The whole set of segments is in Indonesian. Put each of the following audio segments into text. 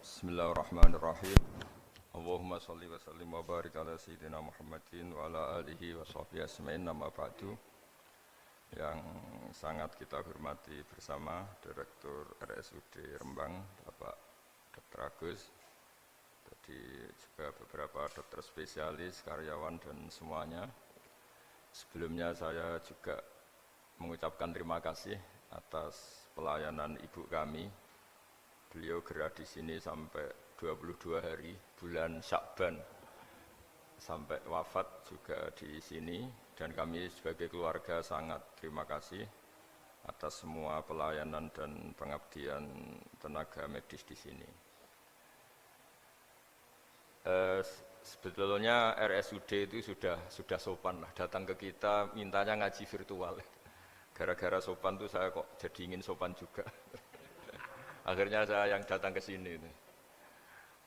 Bismillahirrahmanirrahim. Allahumma sholli wa sallim wa barik ala sayyidina Muhammadin wa ala alihi wa sahbihi asma'in nama ba'du. Yang sangat kita hormati bersama Direktur RSUD Rembang, Bapak Dr. Agus. Tadi juga beberapa dokter spesialis, karyawan dan semuanya. Sebelumnya saya juga mengucapkan terima kasih atas pelayanan ibu kami. Beliau gerak di sini sampai 22 hari, bulan Syakban, sampai wafat juga di sini. Dan kami sebagai keluarga sangat terima kasih atas semua pelayanan dan pengabdian tenaga medis di sini. Sebetulnya RSUD itu sudah sopan lah, datang ke kita mintanya ngaji virtual. Gara-gara sopan tuh saya kok jadi ingin sopan juga. Akhirnya saya yang datang ke sini.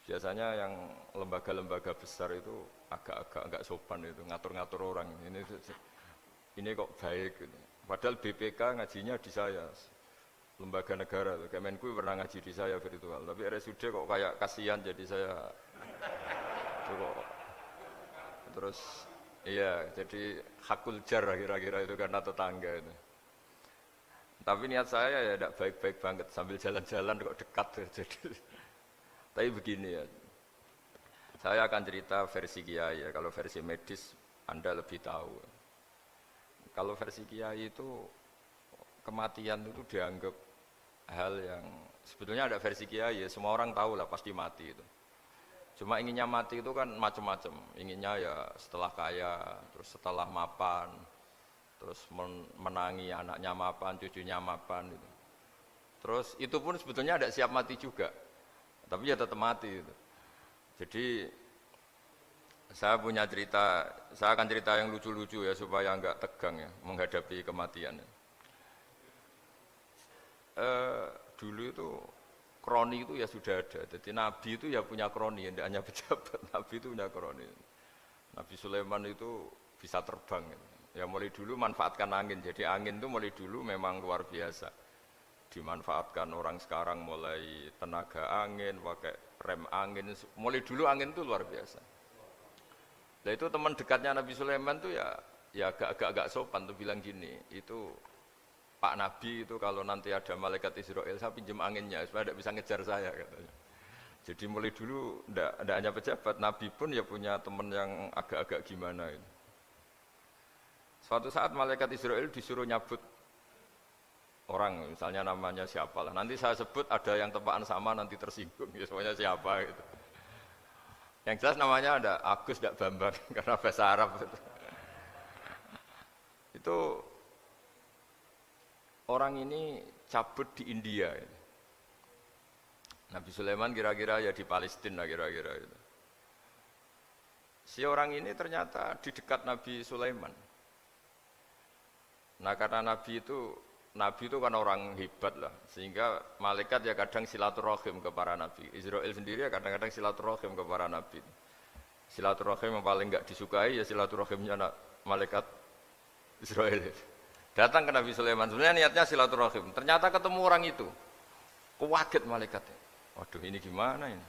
Biasanya yang lembaga-lembaga besar itu agak-agak enggak sopan itu, ngatur-ngatur orang. Ini kok baik. Padahal BPK ngajinya di saya, lembaga negara. Kemenku pernah ngaji di saya virtual. Tapi RSUD kok kayak kasihan jadi saya. Terus iya, jadi hakul jar kira-kira itu karena tetangga itu. Tapi niat saya ya tidak baik-baik banget, sambil jalan-jalan kok dekat. Jadi, tapi begini ya, saya akan cerita versi kiai ya. Kalau versi medis Anda lebih tahu. Kalau versi kiai itu kematian itu dianggap hal yang sebetulnya ada versi kiai ya, semua orang tahu lah pasti mati itu. Cuma inginnya mati itu kan macam-macam. Inginnya ya setelah kaya, terus setelah mapan, terus menangi anaknya mapan, cucunya mapan gitu. Terus itu pun sebetulnya ada siap mati juga, tapi ya tetap mati gitu. Jadi saya punya cerita, saya akan cerita yang lucu-lucu ya supaya enggak tegang ya menghadapi kematian. Dulu itu kroni itu ya sudah ada. Jadi Nabi itu ya punya kroni, tidak hanya pejabat. Nabi itu punya kroni. Nabi Sulaiman itu bisa terbang gitu. Ya mulai dulu manfaatkan angin, jadi angin itu mulai dulu memang luar biasa. Dimanfaatkan orang sekarang mulai tenaga angin, pakai rem angin, mulai dulu angin itu luar biasa. Nah itu teman dekatnya Nabi Sulaiman tuh ya agak sopan tuh bilang gini, itu Pak Nabi itu kalau nanti ada malaikat Israel saya pinjam anginnya supaya tidak bisa ngejar saya katanya. Jadi mulai dulu tidak hanya pejabat, Nabi pun ya punya teman yang agak-agak gimana itu. Suatu saat malaikat Israel disuruh nyabut orang, misalnya namanya siapalah. Nanti saya sebut ada yang tepaan sama nanti tersinggung, ya semuanya siapa gitu. Yang jelas namanya ada Agus tidak Bambang karena bahasa Arab. Itu orang ini cabut di India. Nabi Sulaiman kira-kira ya di Palestina kira-kira itu. Si orang ini ternyata di dekat Nabi Sulaiman. Nah karena Nabi itu kan orang hebat lah, sehingga malaikat ya kadang silaturahim ke para nabi. Israel sendiri ya kadang-kadang silaturahim ke para nabi. Silaturahim yang paling enggak disukai ya silaturahimnya malaikat Israel. Datang ke Nabi Sulaiman, sebenarnya niatnya silaturahim. Ternyata ketemu orang itu, kaget malaikatnya. Waduh ini gimana ini?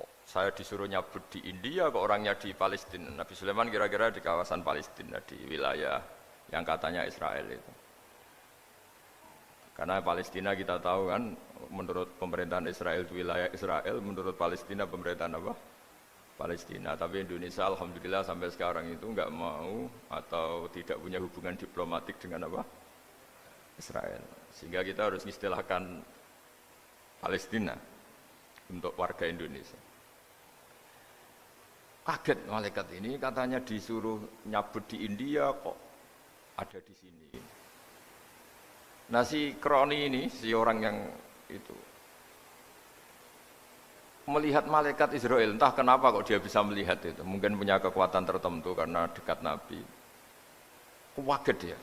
Kok saya disuruh nyabut di India, kok orangnya di Palestina. Nabi Sulaiman kira-kira di kawasan Palestina, di wilayah yang katanya Israel itu. Karena Palestina kita tahu kan, menurut pemerintahan Israel itu wilayah Israel, menurut Palestina pemerintahan apa? Palestina. Tapi Indonesia alhamdulillah sampai sekarang itu enggak mau atau tidak punya hubungan diplomatik dengan apa? Israel. Sehingga kita harus mengistilahkan Palestina untuk warga Indonesia. Kaget malaikat ini katanya disuruh nyabut di India kok ada di sini. Nah si kroni ini, si orang yang itu melihat malaikat Israel, entah kenapa kok dia bisa melihat itu, mungkin punya kekuatan tertentu karena dekat Nabi. Kaget dia,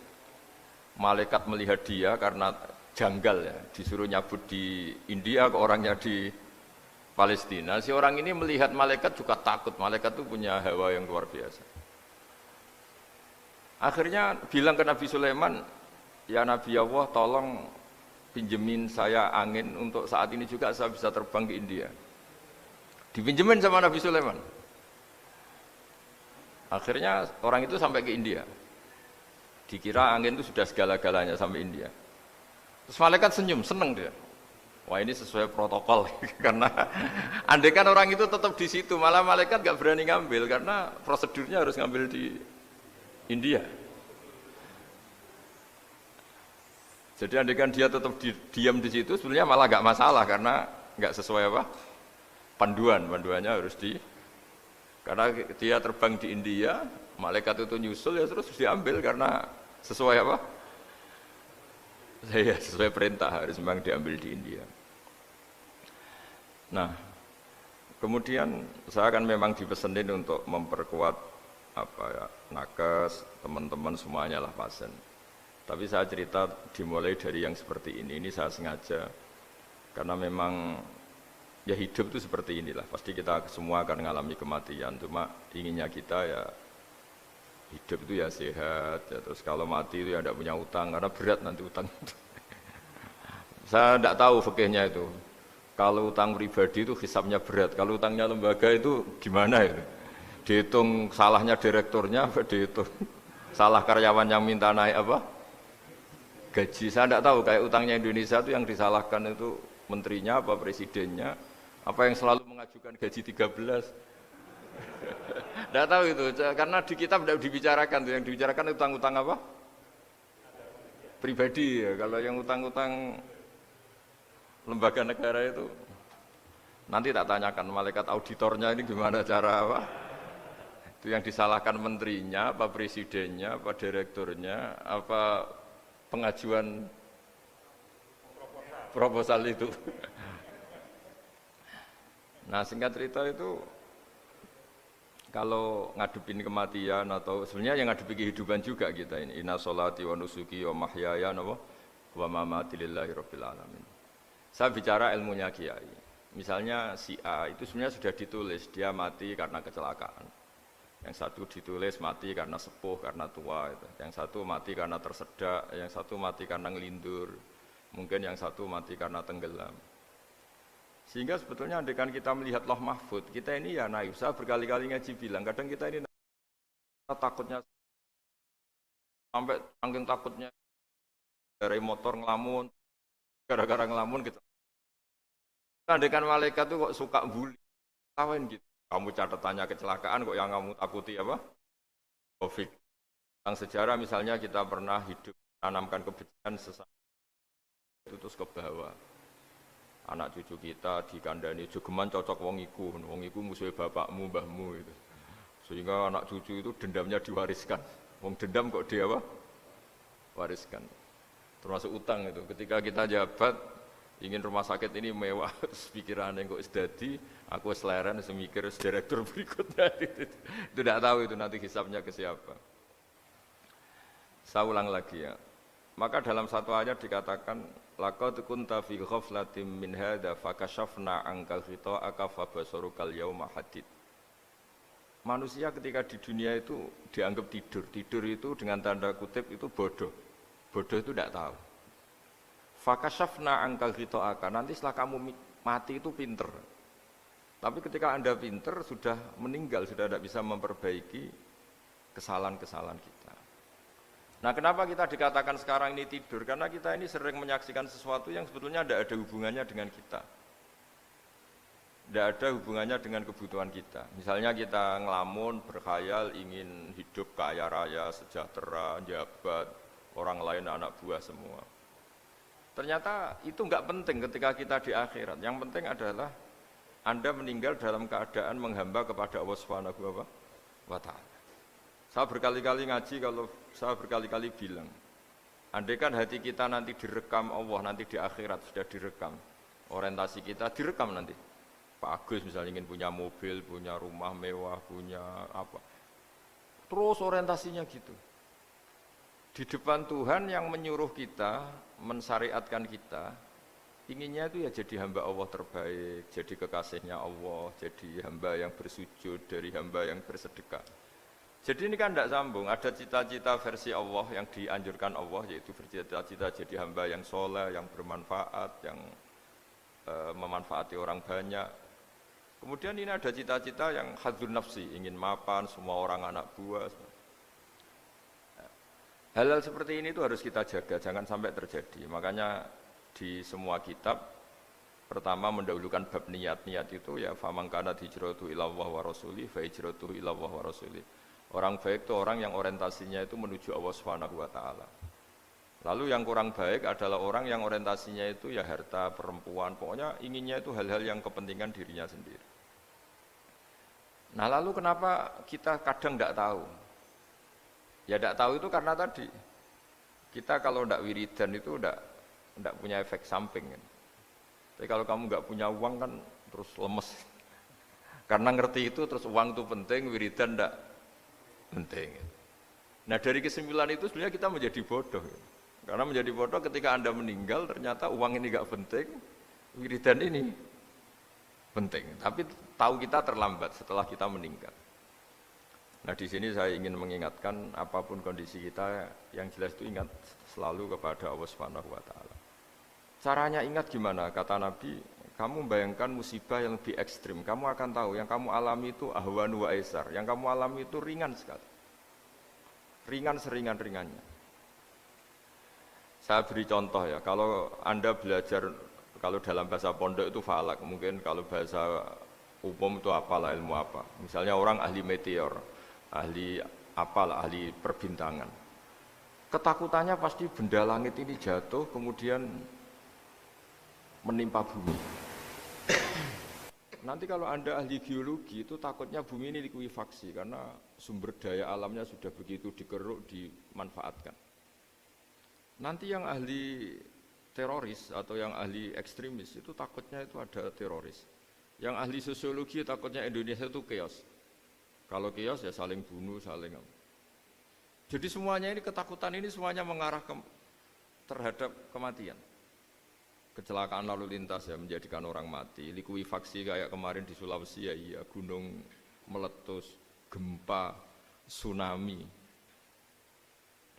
malaikat melihat dia karena janggal ya, disuruh nyabut di India kok orangnya di Palestina. Si orang ini melihat malaikat juga takut, malaikat itu punya hawa yang luar biasa. Akhirnya bilang ke Nabi Sulaiman, ya Nabi Allah tolong pinjemin saya angin untuk saat ini juga saya bisa terbang ke India. Dipinjemin sama Nabi Sulaiman. Akhirnya orang itu sampai ke India. Dikira angin itu sudah segala-galanya sampai India. Terus malaikat senyum, seneng dia. Wah ini sesuai protokol karena andai kan orang itu tetap di situ, malah malaikat gak berani ngambil karena prosedurnya harus ngambil di India. Jadi andai kan dia tetap diam di situ, sebenarnya malah gak masalah karena gak sesuai apa panduannya harus karena dia terbang di India, malaikat itu nyusul ya terus diambil karena sesuai apa? Saya sesuai perintah harus memang diambil di India. Nah, kemudian saya kan memang dipesenin untuk memperkuat apa ya, nakes, teman-teman semuanya lah pasien. Tapi saya cerita dimulai dari yang seperti ini saya sengaja karena memang ya hidup itu seperti inilah. Pasti kita semua akan mengalami kematian. Cuma inginnya kita ya hidup itu ya sehat. Ya, terus kalau mati itu ya tidak punya utang karena berat nanti utang. Saya tidak tahu fikihnya itu. Kalau utang pribadi itu hisabnya berat. Kalau utangnya lembaga itu gimana itu? Dihitung salahnya direkturnya, dihitung salah karyawan yang minta naik apa? Gaji. Saya tidak tahu kayak utangnya Indonesia itu yang disalahkan itu menterinya apa presidennya, apa yang selalu mengajukan gaji 13. Tidak tahu itu karena di kitab tidak dibicarakan. Yang dibicarakan utang-utang apa? Pribadi ya. Kalau yang utang-utang lembaga negara itu nanti tak tanyakan malaikat auditornya ini gimana cara apa? Itu yang disalahkan menterinya, apa presidennya, apa direkturnya, apa pengajuan proposal itu. Nah singkat cerita itu kalau ngadepin kematian atau sebenarnya yang ngadepi kehidupan juga kita ini. Inna sholati wa nusuki wa mahyaya wa mamati lillahi rabbil alamin. Saya bicara ilmunya kiai. Misalnya si A itu sebenarnya sudah ditulis dia mati karena kecelakaan. Yang satu ditulis mati karena sepuh, karena tua. Itu. Yang satu mati karena tersedak, yang satu mati karena ngelindur. Mungkin yang satu mati karena tenggelam. Sehingga sebetulnya andaikan kita melihat Loh Mahfud, kita ini ya naif. Saya berkali-kali ngaji bilang, kadang kita ini takutnya sampai saking takutnya dari motor ngelamun. Gara-gara ngelamun gitu. Andaikan malaikat itu kok suka bully, tawain gitu. Kamu catatannya kecelakaan kok yang kamu takuti apa? Covid. Yang sejarah misalnya kita pernah hidup tanamkan kebencian sesama itu terus ke bawah. Anak cucu kita dikandani jogeman cocok wong iku musuhnya bapakmu, mbahmu itu. Sehingga anak cucu itu dendamnya diwariskan. Wong dendam kok dia apa? Wariskan. Termasuk utang itu. Ketika kita jabat ingin rumah sakit ini mewah, pikiran yang kok sedadi, aku seleren semikir direktur berikutnya itu tidak tahu itu nanti hisapnya ke siapa. Saya ulang lagi ya. Maka dalam satu ayat dikatakan laqad kunta fi ghaflatin min hadza fakashafna anka ghita'aka fabasarukal yauma hadid. Manusia ketika di dunia itu dianggap tidur. Tidur itu dengan tanda kutip itu bodoh. Bodoh itu tidak tahu. Fakashafna angkal ghita'aka. Nanti setelah kamu mati itu pinter. Tapi ketika Anda pinter sudah meninggal, sudah tidak bisa memperbaiki kesalahan-kesalahan kita. Nah, kenapa kita dikatakan sekarang ini tidur? Karena kita ini sering menyaksikan sesuatu yang sebetulnya tidak ada hubungannya dengan kita. Tidak ada hubungannya dengan kebutuhan kita. Misalnya kita ngelamun, berkhayal, ingin hidup kaya raya, sejahtera, jabat, orang lain anak buah semua. Ternyata itu enggak penting ketika kita di akhirat. Yang penting adalah Anda meninggal dalam keadaan menghamba kepada Allah Subhanahu wa ta'ala. Saya berkali-kali ngaji, kalau saya berkali-kali bilang, andaikan hati kita nanti direkam Allah, nanti di akhirat sudah direkam, orientasi kita direkam nanti. Pak Agus misalnya ingin punya mobil, punya rumah mewah, punya apa. Terus orientasinya gitu. Di depan Tuhan yang menyuruh kita, mensyariatkan kita, inginnya itu ya jadi hamba Allah terbaik, jadi kekasihnya Allah, jadi hamba yang bersujud, dari hamba yang bersedekah. Jadi ini kan tidak sambung. Ada cita-cita versi Allah yang dianjurkan Allah, yaitu bercita-cita jadi hamba yang soleh, yang bermanfaat, yang memanfaati orang banyak. Kemudian ini ada cita-cita yang hadzun nafsi, ingin mapan, semua orang anak buah. Hal-hal seperti ini itu harus kita jaga, jangan sampai terjadi. Makanya di semua kitab, pertama mendahulukan bab niat-niat itu ya faman kana hijratuhu ilallah wa rasulih fa hijratuhu ilallah wa rasulih. Orang baik itu orang yang orientasinya itu menuju Allah Subhanahu wa taala. Lalu yang kurang baik adalah orang yang orientasinya itu ya harta, perempuan, pokoknya inginnya itu hal-hal yang kepentingan dirinya sendiri. Nah lalu kenapa kita kadang tidak tahu? Ya tidak tahu itu karena tadi kita kalau tidak wiridan itu tidak punya efek samping kan. Tapi kalau kamu nggak punya uang kan terus lemes. Karena ngerti itu terus uang itu penting, wiridan tidak penting. Nah dari kesimpulan itu sebenarnya kita menjadi bodoh. Karena menjadi bodoh ketika Anda meninggal ternyata uang ini nggak penting, wiridan ini penting. Tapi tahu kita terlambat setelah kita meninggal. Nah di sini saya ingin mengingatkan apapun kondisi kita yang jelas itu ingat selalu kepada Allah Subhanahu wa taala. Caranya ingat gimana? Kata Nabi, kamu bayangkan musibah yang lebih ekstrim, kamu akan tahu yang kamu alami itu ahwanu wa aisar, yang kamu alami itu ringan sekali. Ringan seringan-ringannya. Saya beri contoh ya, kalau Anda belajar, kalau dalam bahasa pondok itu falak, mungkin kalau bahasa umum itu apalah, ilmu apa. Misalnya orang ahli meteor, ahli apalah, ahli perbintangan. Ketakutannya pasti benda langit ini jatuh, kemudian menimpa bumi. Nanti kalau Anda ahli geologi itu takutnya bumi ini likuifaksi karena sumber daya alamnya sudah begitu dikeruk, dimanfaatkan. Nanti yang ahli teroris atau yang ahli ekstremis itu takutnya itu ada teroris. Yang ahli sosiologi takutnya Indonesia itu chaos. Kalau chaos ya saling bunuh, saling apa. Jadi semuanya ini ketakutan ini semuanya mengarah terhadap kematian. Kecelakaan lalu lintas ya menjadikan orang mati, likuifaksi kayak kemarin di Sulawesi ya iya, gunung meletus, gempa, tsunami.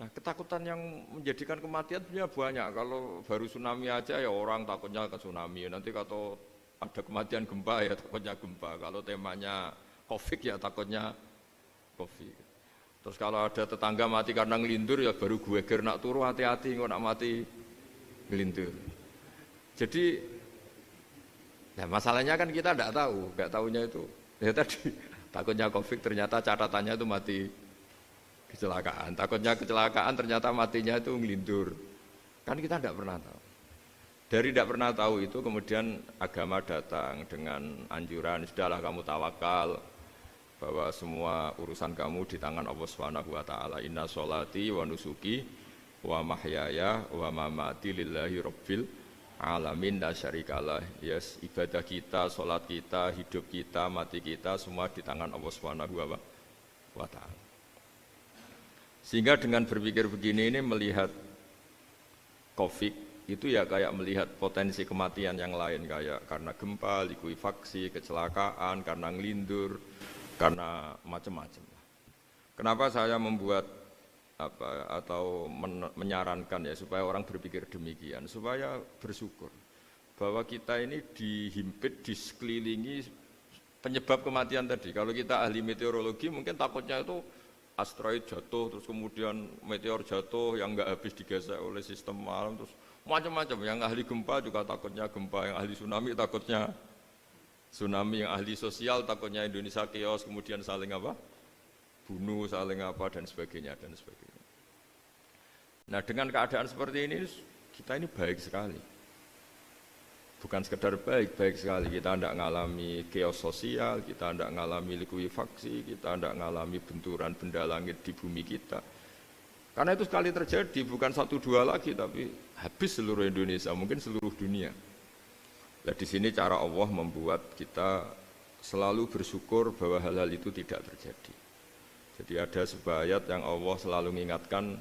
Nah ketakutan yang menjadikan kematian sebenarnya banyak. Kalau baru tsunami aja ya orang takutnya ke tsunami. Nanti kalau ada kematian gempa ya takutnya gempa. Kalau temanya COVID ya takutnya COVID. Terus kalau ada tetangga mati karena ngelindur ya baru gue ger nak turu hati-hati kok nak mati ngelindur. Jadi ya masalahnya kan kita tidak tahu, nggak tahunya itu ya tadi takutnya COVID ternyata catatannya itu mati kecelakaan, takutnya kecelakaan ternyata matinya itu ngelindur, kan kita tidak pernah tahu. Dari tidak pernah tahu itu kemudian agama datang dengan anjuran sudahlah kamu tawakal bahwa semua urusan kamu di tangan Allah Subhanahu wa taala. Inna sholati wa nusuki wa mahyaya wa mamati lillahi rabbil alamin la syarikalah. Yes, ibadah kita, sholat kita, hidup kita, mati kita semua di tangan Allah Subhanahu wa taala. Sehingga dengan berpikir begini ini melihat COVID itu ya kayak melihat potensi kematian yang lain kayak karena gempa, likuifaksi, kecelakaan, karena ngelindur, karena macam-macam. Kenapa saya membuat atau menyarankan ya supaya orang berpikir demikian, supaya bersyukur bahwa kita ini dihimpit, disekelilingi penyebab kematian tadi. Kalau kita ahli meteorologi mungkin takutnya itu asteroid jatuh, terus kemudian meteor jatuh yang nggak habis digesek oleh sistem alam, terus macam-macam. Yang ahli gempa juga takutnya gempa, yang ahli tsunami takutnya tsunami, yang ahli sosial takutnya Indonesia chaos, kemudian saling apa? Bunuh, saling apa dan sebagainya dan sebagainya. Nah dengan keadaan seperti ini kita ini baik sekali. Bukan sekedar baik, baik sekali. Kita tidak mengalami chaos sosial, kita tidak mengalami likuifaksi, kita tidak mengalami benturan benda langit di bumi kita. Karena itu sekali terjadi, bukan 1-2 lagi, tapi habis seluruh Indonesia, mungkin seluruh dunia. Nah di sini cara Allah membuat kita selalu bersyukur bahwa hal-hal itu tidak terjadi. Jadi ada sebuah ayat yang Allah selalu mengingatkan,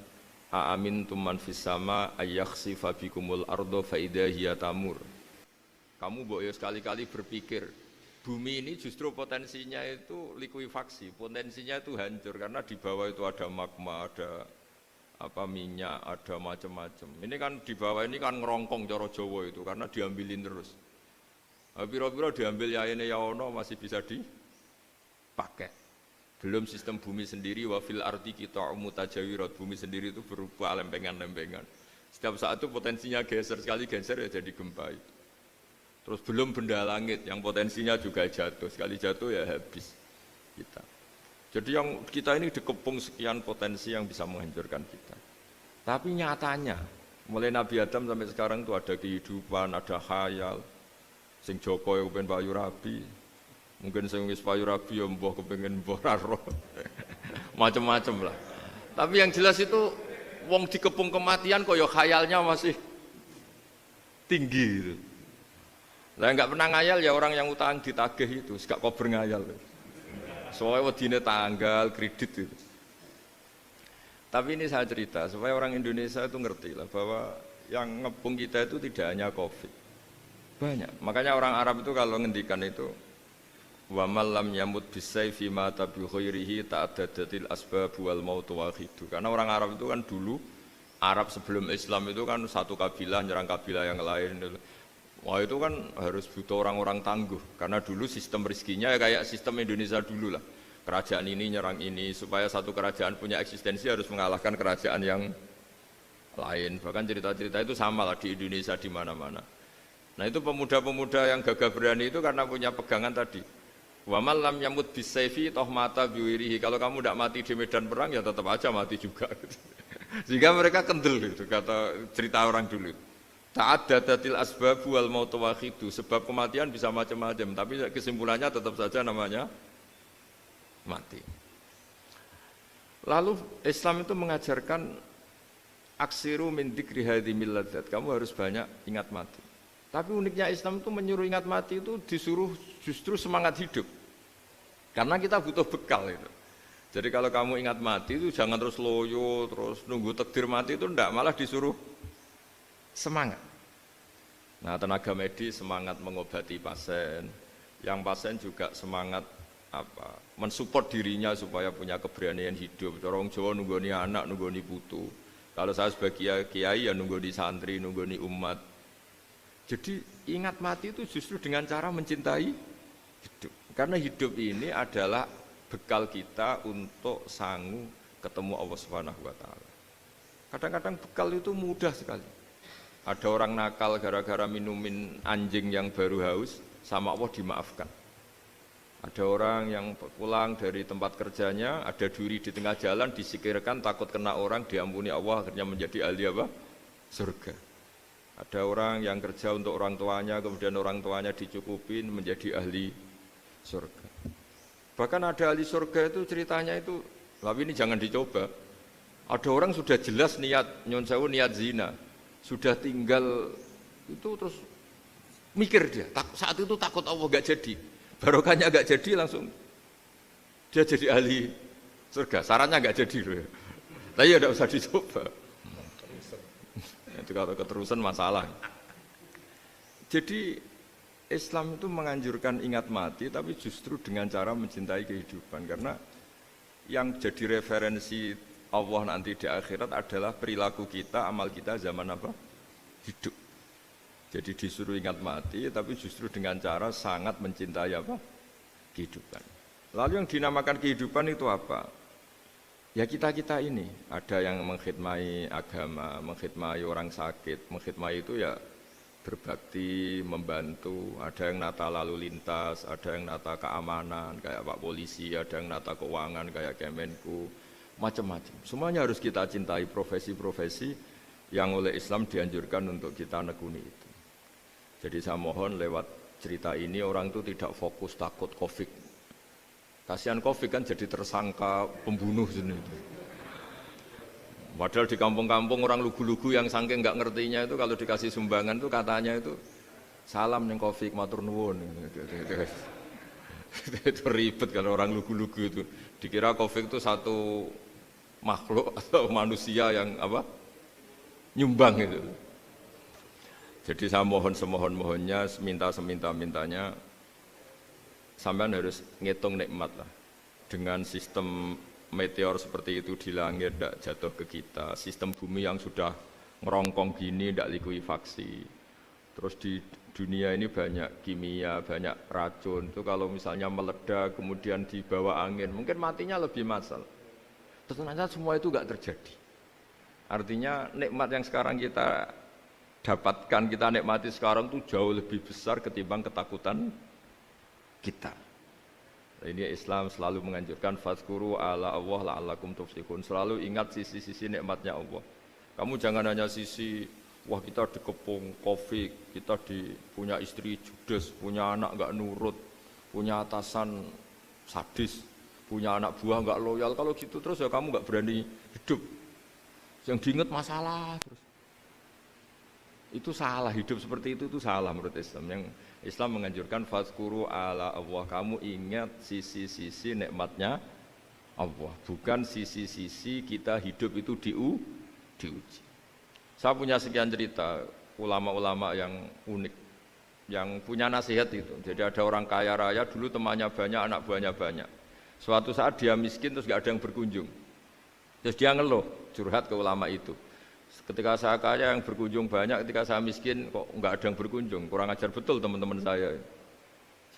a'amintum man fis sama ayakhsifa bikumul ardo fa idza hiya tamur. Kamu boleh sekali-kali berpikir Bumi ini justru potensinya itu likuifaksi, potensinya itu hancur karena di bawah itu ada magma, ada apa minyak, ada macam-macam. Ini kan di bawah ini kan ngerongkong cara Jawa itu karena diambilin terus. Piro-piro diambil ya ini ya ono masih bisa dipakai. Belum sistem bumi sendiri wafil arti kita mutajawirat, bumi sendiri itu berupa lempengan-lempengan. Setiap saat itu potensinya geser, sekali geser ya jadi gempa itu. Terus belum benda langit yang potensinya juga jatuh, sekali jatuh ya habis kita. Jadi yang kita ini dikepung sekian potensi yang bisa menghancurkan kita. Tapi nyatanya, mulai Nabi Adam sampai sekarang itu ada kehidupan, ada khayal. Sing Joko yang kepengen payu rabi, mungkin sing wis payu rabi ya mbah kepengen mbah raro. Macam-macam lah. Tapi yang jelas itu wong dikepung kematian kok ya khayalnya masih tinggi gitu. Lah enggak pernah ngayal ya orang yang utang ditagih itu, gak kober ngayal. Soalnya wedine tanggal kredit itu. Tapi ini saya cerita supaya orang Indonesia itu ngerti lah bahwa yang ngepung kita itu tidak hanya Covid. Banyak. Makanya orang Arab itu kalau ngendikan itu wa man lam yamut bisayfi mata bi khairihi ta'addadatil asbab wal maut wahidu. Karena orang Arab itu kan dulu Arab sebelum Islam itu kan satu kabilah nyerang kabilah yang lain. Wah itu kan harus butuh orang-orang tangguh karena dulu sistem rezekinya ya kayak sistem Indonesia dulu lah. Kerajaan ini nyerang ini supaya satu kerajaan punya eksistensi harus mengalahkan kerajaan yang lain. Bahkan cerita-cerita itu sama lah di Indonesia di mana-mana. Nah itu pemuda-pemuda yang gagah berani itu karena punya pegangan tadi. Wa man lam yamut bisayfi toh mata biwirihi. Kalau kamu tidak mati di medan perang ya tetap aja mati juga. Sehingga mereka kendel gitu kata cerita orang dulu. Ta'addadatil asbab wal maut wahidu. Sebab kematian bisa macam-macam, tapi kesimpulannya tetap saja namanya mati. Lalu Islam itu mengajarkan aksiru min dzikri hadhimil ladzat. Kamu harus banyak ingat mati. Tapi uniknya Islam itu menyuruh ingat mati itu disuruh justru semangat hidup. Karena kita butuh bekal itu. Jadi kalau kamu ingat mati itu jangan terus loyo, terus nunggu takdir mati itu enggak, malah disuruh semangat. Nah, tenaga medis semangat mengobati pasien, yang pasien juga semangat mensupport dirinya supaya punya keberanian hidup. Orang Jawa nunggoni anak, nunggoni putu. Kalau saya sebagai kiai ya nunggoni santri, nunggoni umat. Jadi ingat mati itu justru dengan cara mencintai hidup. Karena hidup ini adalah bekal kita untuk sanggup ketemu Allah Subhanahu wa taala. Kadang-kadang bekal itu mudah sekali. Ada orang nakal gara-gara minumin anjing yang baru haus, sama Allah dimaafkan. Ada orang yang pulang dari tempat kerjanya, ada duri di tengah jalan, disikirkan takut kena orang, diampuni Allah, akhirnya menjadi ahli apa? Surga. Ada orang yang kerja untuk orang tuanya, kemudian orang tuanya dicukupin menjadi ahli surga. Bahkan ada ahli surga itu ceritanya itu, tapi ini jangan dicoba. Ada orang sudah jelas niat, nyon sewu niat zina. Sudah tinggal itu terus mikir dia saat itu takut Allah gak jadi, barokahnya gak jadi langsung dia jadi ahli surga. Sarannya gak jadi loh ya. Tapi ya tidak usah dicoba. Itu kalau keterusan masalah. Jadi Islam itu menganjurkan ingat mati tapi justru dengan cara mencintai kehidupan. Karena yang jadi referensi Allah nanti di akhirat adalah perilaku kita, amal kita zaman apa? Hidup. Jadi disuruh ingat mati, tapi justru dengan cara sangat mencintai apa? Kehidupan. Lalu yang dinamakan kehidupan itu apa? Ya kita-kita ini. Ada yang mengkhidmati agama, mengkhidmati orang sakit, mengkhidmati itu ya berbakti, membantu. Ada yang nata lalu lintas, ada yang nata keamanan, kayak Pak Polisi, ada yang nata keuangan, kayak Kemenku. Macam-macam. Semuanya harus kita cintai, profesi-profesi yang oleh Islam dianjurkan untuk kita nekuni itu. Jadi saya mohon lewat cerita ini orang itu tidak fokus takut Covid. Kasihan Covid kan jadi tersangka pembunuh sendiri. Padahal di kampung-kampung orang lugu-lugu yang saking nggak ngertinya itu kalau dikasih sumbangan itu katanya itu salam neng Covid matur nuwun. Itu ribet kalau orang lugu-lugu itu. Dikira Covid itu satu makhluk atau manusia yang apa nyumbang itu. Jadi saya mohon semohon-mohonnya, minta seminta-mintanya sampean harus ngitung nikmat lah. Dengan sistem meteor seperti itu di langit tidak jatuh ke kita, sistem bumi yang sudah ngerongkong gini tidak likuifaksi. Terus di dunia ini banyak kimia, banyak racun. Itu kalau misalnya meledak kemudian dibawa angin, mungkin matinya lebih massal. Ternyata semua itu enggak terjadi. Artinya nikmat yang sekarang kita dapatkan, kita nikmati sekarang itu jauh lebih besar ketimbang ketakutan kita. Ini Islam selalu menganjurkan fadzkuru ala Allah la'allakum tuflihun. Selalu ingat sisi-sisi nikmatnya Allah. Kamu jangan hanya sisi wah kita dikepung Covid, kita punya istri judes, punya anak enggak nurut, punya atasan sadis, punya anak buah enggak loyal. Kalau gitu terus ya kamu enggak berani hidup. Yang diingat masalah terus. Itu salah, hidup seperti itu salah menurut Islam. Yang Islam menganjurkan fadzkuru ala Allah, kamu ingat sisi-sisi nikmatnya Allah, bukan sisi-sisi kita hidup itu diuji. Saya punya sekian cerita ulama-ulama yang unik, yang punya nasihat itu. Jadi ada orang kaya raya dulu temannya banyak, anak buahnya banyak. Suatu saat dia miskin terus gak ada yang berkunjung. Terus dia ngeluh, curhat ke ulama itu. Ketika saya kaya yang berkunjung banyak, ketika saya miskin kok nggak ada yang berkunjung, kurang ajar betul teman-teman saya.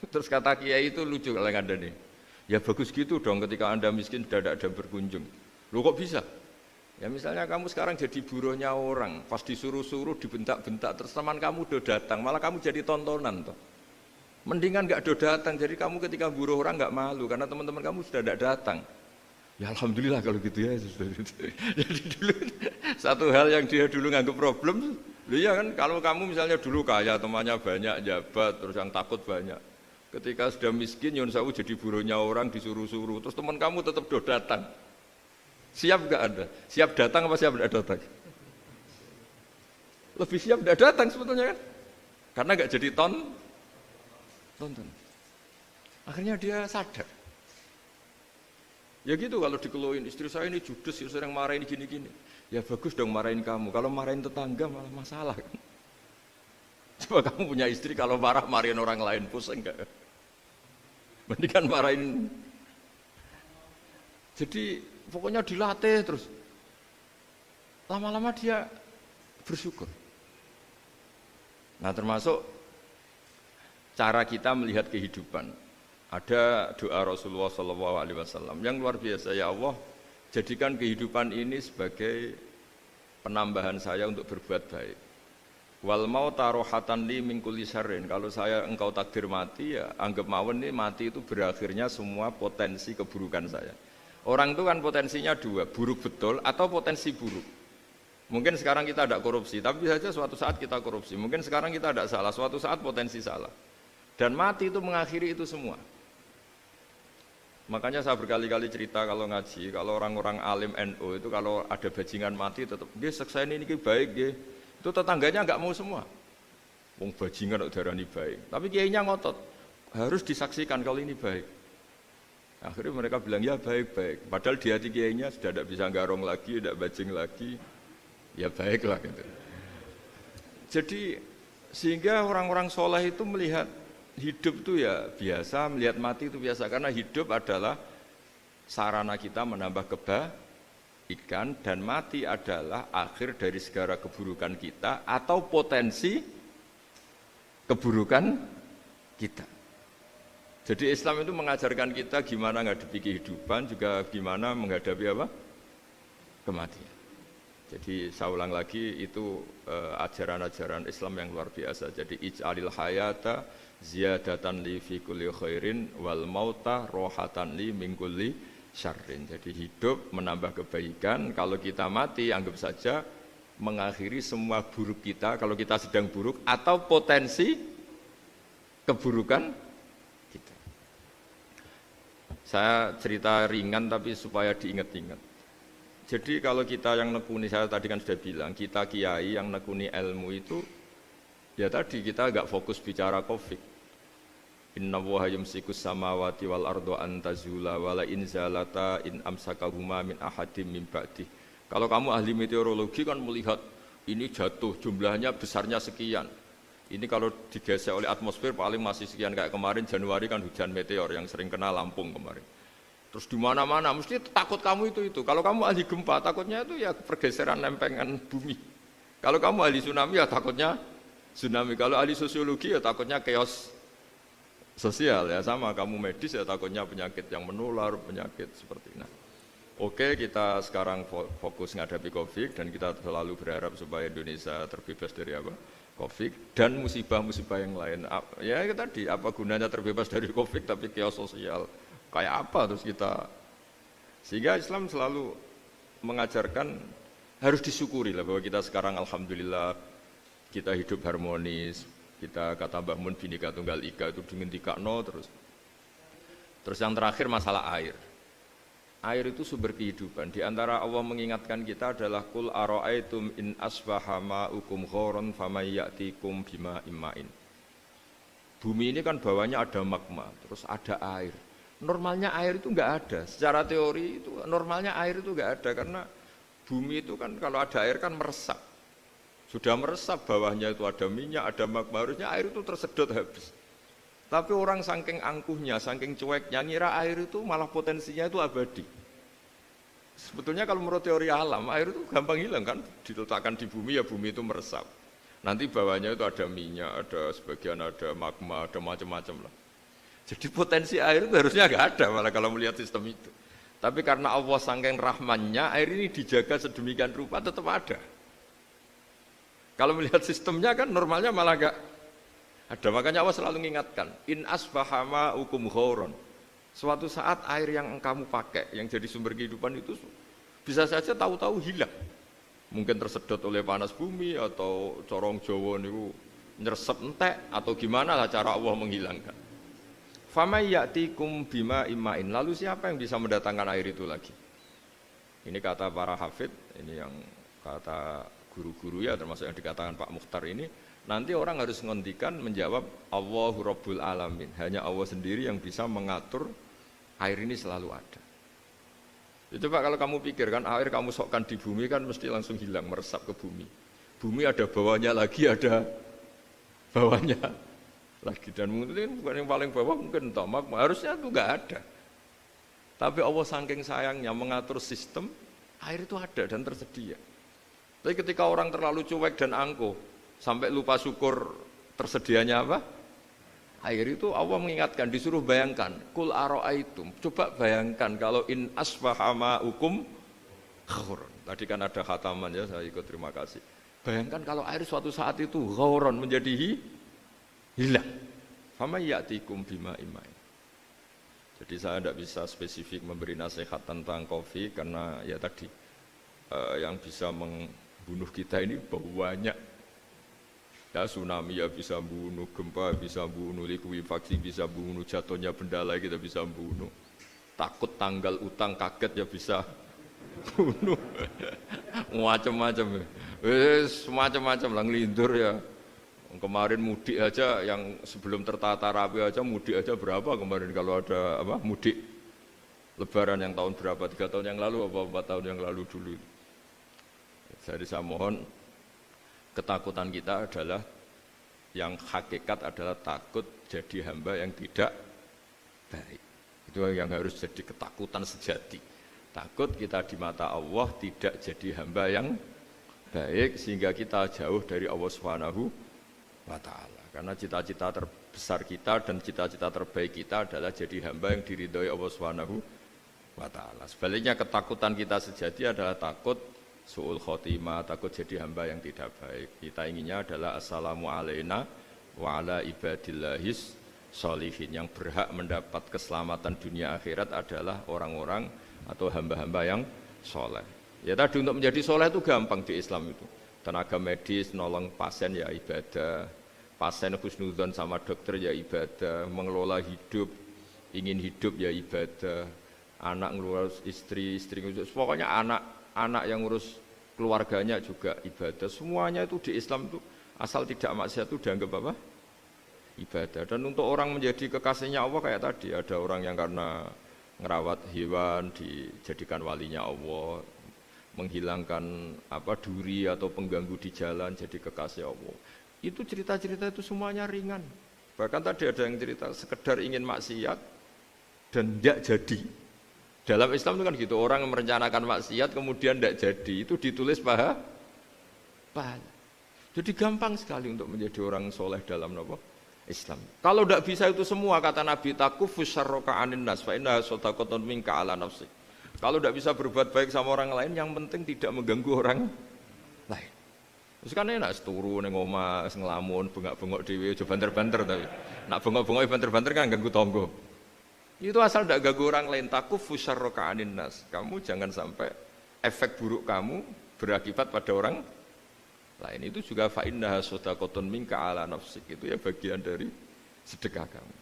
Terus kata kiai itu lucu kalau yang ada nih, ya bagus gitu dong ketika anda miskin sudah ada yang berkunjung. Loh kok bisa? Ya misalnya kamu sekarang jadi buruhnya orang, pas disuruh-suruh dibentak-bentak, terus teman kamu udah datang, malah kamu jadi tontonan toh. Mendingan nggak udah datang, jadi kamu ketika buruh orang nggak malu karena teman-teman kamu sudah tidak datang. Ya alhamdulillah kalau gitu ya. Jadi dulu satu hal yang dia dulu nganggap problem, iya kan kalau kamu misalnya dulu kaya, temannya banyak, jabat, terus yang takut banyak. Ketika sudah miskin, Yun Sawu jadi buruhnya orang disuruh-suruh, terus teman kamu tetap do datang. Siap nggak Anda? Siap datang apa siap tidak datang? Lebih siap tidak datang sebetulnya kan? Karena nggak jadi tonton. Akhirnya dia sadar. Ya gitu kalau dikeluhin istri saya ini judes, ya sering marahin gini-gini. Ya bagus dong marahin kamu. Kalau marahin tetangga malah masalah kan. Coba kamu punya istri kalau marahin orang lain pusing enggak? Mendingan marahin. Jadi pokoknya dilatih terus. Lama-lama dia bersyukur. Nah termasuk cara kita melihat kehidupan. Ada doa Rasulullah SAW yang luar biasa, ya Allah jadikan kehidupan ini sebagai penambahan saya untuk berbuat baik. Wal mauta rohatan li min kulli syarrin, kalau saya engkau takdir mati ya anggap mawon ini mati itu berakhirnya semua potensi keburukan saya. Orang itu kan potensinya dua, buruk betul atau potensi buruk. Mungkin sekarang kita tidak korupsi, tapi bisa saja suatu saat kita korupsi. Mungkin sekarang kita tidak salah, suatu saat potensi salah. Dan mati itu mengakhiri itu semua. Makanya saya berkali-kali cerita kalau ngaji, kalau orang-orang alim NU itu kalau ada bajingan mati tetap dia seksa ini baik dia. Itu tetangganya enggak mau semua. Wong bajingan kok darani baik. Tapi kiainya ngotot, harus disaksikan kalau ini baik. Akhirnya mereka bilang ya baik-baik. Padahal di hati kiainya sudah tidak bisa garong lagi, tidak bajing lagi. Ya baiklah gitu. Jadi sehingga orang-orang soleh itu melihat hidup itu ya biasa, melihat mati itu biasa, karena hidup adalah sarana kita menambah kebaikan dan mati adalah akhir dari segala keburukan kita atau potensi keburukan kita. Jadi Islam itu mengajarkan kita gimana menghadapi kehidupan, juga gimana menghadapi apa? Kematian. Jadi saya ulang lagi itu ajaran-ajaran Islam yang luar biasa. Jadi ij'alil hayata ziyadatan li fi kulli khairin wal mauta rohatan li min kulli syarrin. Jadi hidup menambah kebaikan, kalau kita mati anggap saja mengakhiri semua buruk kita kalau kita sedang buruk atau potensi keburukan kita. Saya cerita ringan tapi supaya diingat-ingat. Jadi kalau kita yang nekuni, saya tadi kan sudah bilang, kita kiai yang nekuni ilmu itu ya tadi kita agak fokus bicara Covid. Inna Allaha yumsikus samawati wal ardo an tazula wala in zalata in amsakahuma min ahadim min ba'dih. Kalau kamu ahli meteorologi kan melihat ini jatuh jumlahnya besarnya sekian. Ini kalau digesek oleh atmosfer paling masih sekian kayak kemarin Januari kan hujan meteor yang sering kena Lampung kemarin. Terus di mana-mana mesti takut kamu itu. Kalau kamu ahli gempa takutnya itu ya pergeseran lempengan bumi. Kalau kamu ahli tsunami ya takutnya tsunami. Kalau ahli sosiologi ya takutnya chaos sosial ya sama. Kamu medis ya takutnya penyakit yang menular, penyakit seperti ini. Oke, kita sekarang fokus menghadapi Covid dan kita selalu berharap supaya Indonesia terbebas dari apa? Covid dan musibah-musibah yang lain. Ya tadi apa gunanya terbebas dari Covid tapi chaos sosial kayak apa terus kita, sehingga Islam selalu mengajarkan harus disyukuri lah bahwa kita sekarang alhamdulillah kita hidup harmonis, kita kata Mbah Mun Bhinneka Tunggal Ika itu dingendikakno terus yang terakhir masalah air. Air itu sumber kehidupan. Di antara Allah mengingatkan kita adalah kul ara'aitum in asbaha ma'ukum ghoron famay ya'tikum bima imma'in. Bumi ini kan bawahnya ada magma, terus ada air. Normalnya air itu enggak ada. Secara teori itu normalnya air itu enggak ada karena bumi itu kan kalau ada air kan meresap. Sudah meresap bawahnya itu ada minyak, ada magma, harusnya air itu tersedot habis. Tapi orang saking angkuhnya, saking cueknya ngira air itu malah potensinya itu abadi. Sebetulnya kalau menurut teori alam, air itu gampang hilang kan, diletakkan di bumi ya bumi itu meresap. Nanti bawahnya itu ada minyak, ada sebagian ada magma, ada macam-macam lah. Jadi potensi air itu harusnya nggak ada malah kalau melihat sistem itu. Tapi karena Allah saking rahmannya, air ini dijaga sedemikian rupa tetap ada. Kalau melihat sistemnya kan normalnya malah nggak ada. Makanya Allah selalu mengingatkan, in asbaha ma'ukum ghoron. Suatu saat air yang kamu pakai, yang jadi sumber kehidupan itu bisa saja tahu-tahu hilang. Mungkin tersedot oleh panas bumi atau corong Jawa niku nyeresep entek atau gimana lah cara Allah menghilangkan. Famay ya'tikum bima imma'in. Lalu siapa yang bisa mendatangkan air itu lagi? Ini kata para hafid, ini yang kata guru-guru ya termasuk yang dikatakan Pak Mukhtar ini. Nanti orang harus ngendikan menjawab Allahu Rabbul Alamin. Hanya Allah sendiri yang bisa mengatur air ini selalu ada. Itu Pak kalau kamu pikir kan air kamu sokkan di bumi kan mesti langsung hilang, meresap ke bumi. Bumi ada bawahnya lagi, ada bawahnya lagi, dan mungkin bukan yang paling bawah mungkin magma, harusnya itu nggak ada. Tapi Allah saking sayangnya mengatur sistem air itu ada dan tersedia. Tapi ketika orang terlalu cuek dan angkuh sampai lupa syukur tersedianya apa? Air itu Allah mengingatkan, disuruh bayangkan, kul ara'aitum, coba bayangkan kalau in asbaha ma'ukum ghoron. Tadi kan ada khataman ya, saya ikut terima kasih. Bayangkan kalau air suatu saat itu ghoron menjadi hilang. Fama ya'tikum bima imma'in. Jadi saya tidak bisa spesifik memberi nasihat tentang Covid karena ya tadi yang bisa membunuh kita ini banyak. Ya tsunami ya bisa bunuh, gempa bisa bunuh, likuifaksi bisa bunuh, jatuhnya benda lagi kita bisa bunuh. Takut tanggal utang kaget ya bisa bunuh. Macam-macam. Semacam-macam lah ngelindur ya. Kemarin mudik aja yang sebelum tertata rapi aja mudik aja berapa kemarin kalau ada apa mudik lebaran yang tahun berapa 3 tahun yang lalu apa 4 tahun yang lalu dulu. Jadi saya mohon ketakutan kita adalah yang hakikat adalah takut jadi hamba yang tidak baik. Itu yang harus jadi ketakutan sejati. Takut kita di mata Allah tidak jadi hamba yang baik sehingga kita jauh dari Allah Subhanahu wa ta'ala. Karena cita-cita terbesar kita dan cita-cita terbaik kita adalah jadi hamba yang diridhoi Allah Subhanahu wa ta'ala. Sebaliknya ketakutan kita sejati adalah takut su'ul khotimah, takut jadi hamba yang tidak baik. Kita inginnya adalah assalamu alaina wa ala ibadillahis sholihin. Yang berhak mendapat keselamatan dunia akhirat adalah orang-orang atau hamba-hamba yang soleh. Ya tadi untuk menjadi soleh itu gampang di Islam itu. Tenaga medis, nolong pasien ya ibadah, pasien husnudzon sama dokter ya ibadah, mengelola hidup, ingin hidup ya ibadah, anak ngurus istri, ngurus, pokoknya anak yang ngurus keluarganya juga ibadah. Semuanya itu di Islam itu asal tidak maksiat itu dianggap apa? Ibadah. Dan untuk orang menjadi kekasihnya Allah kayak tadi, ada orang yang karena ngerawat hewan dijadikan walinya Allah, menghilangkan apa duri atau pengganggu di jalan jadi kekasih Allah. Itu cerita-cerita itu semuanya ringan. Bahkan tadi ada yang cerita sekedar ingin maksiat dan tidak jadi. Dalam Islam itu kan gitu, orang merencanakan maksiat kemudian tidak jadi, itu ditulis pahala. Jadi gampang sekali untuk menjadi orang soleh dalam Islam. Kalau tidak bisa itu semua, kata Nabi, takufus syarroka anin nas fa innaha shadaqatun minka ala nafsik. Kalau tidak bisa berbuat baik sama orang lain, yang penting tidak mengganggu orang lain. Terus kan enak turu ning omah ngelamun, bengak-bengok dhewe aja banter-banter tapi. Nak bengok-bengok banter-banter kan ganggu tangga. Itu asal tidak ganggu orang lain, takufus syarroka anin nas. Kamu jangan sampai efek buruk kamu berakibat pada orang lain. Itu juga fa innaha shadaqatun minka ala nafsik, itu ya bagian dari sedekah kamu.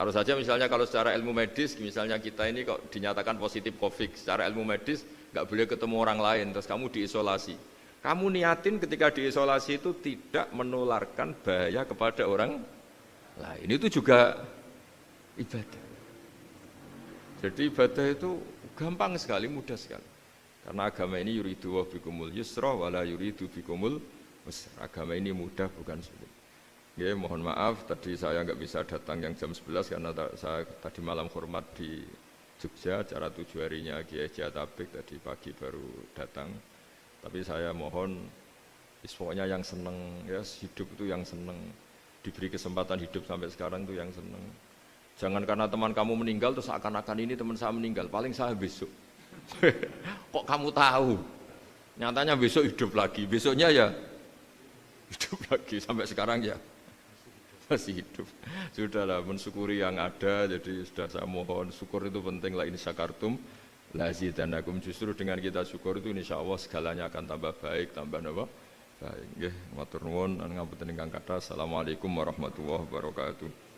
Taruh saja misalnya kalau secara ilmu medis, misalnya kita ini kok dinyatakan positif COVID, secara ilmu medis nggak boleh ketemu orang lain, terus kamu diisolasi. Kamu niatin ketika diisolasi itu tidak menularkan bahaya kepada orang lain. Itu juga ibadah. Jadi ibadah itu gampang sekali, mudah sekali. Karena agama ini yuridu wa bikumul yusra wala yuridu bikumul usra. Agama ini mudah bukan sulit. Ya, mohon maaf tadi saya nggak bisa datang yang jam 11 karena saya tadi malam hormat di Jogja, acara 7 harinya Kiai Jatabek, tadi pagi baru datang. Tapi saya mohon pokoknya yang seneng ya, hidup itu yang seneng, diberi kesempatan hidup sampai sekarang itu yang seneng. Jangan karena teman kamu meninggal terus akan-akan ini teman saya meninggal, paling saya besok. Kok kamu tahu? Nyatanya besok hidup lagi, besoknya ya hidup lagi sampai sekarang ya masih hidup. Sudahlah, mensyukuri yang ada. Jadi sudah saya mohon, syukur itu penting. La in syakartum lazidanakum. Justru dengan kita syukur itu insya Allah segalanya akan tambah baik, tambah baik. Nggih, matur nuwun, ngapunten ingkang kathah. Assalamualaikum warahmatullahi wabarakatuh.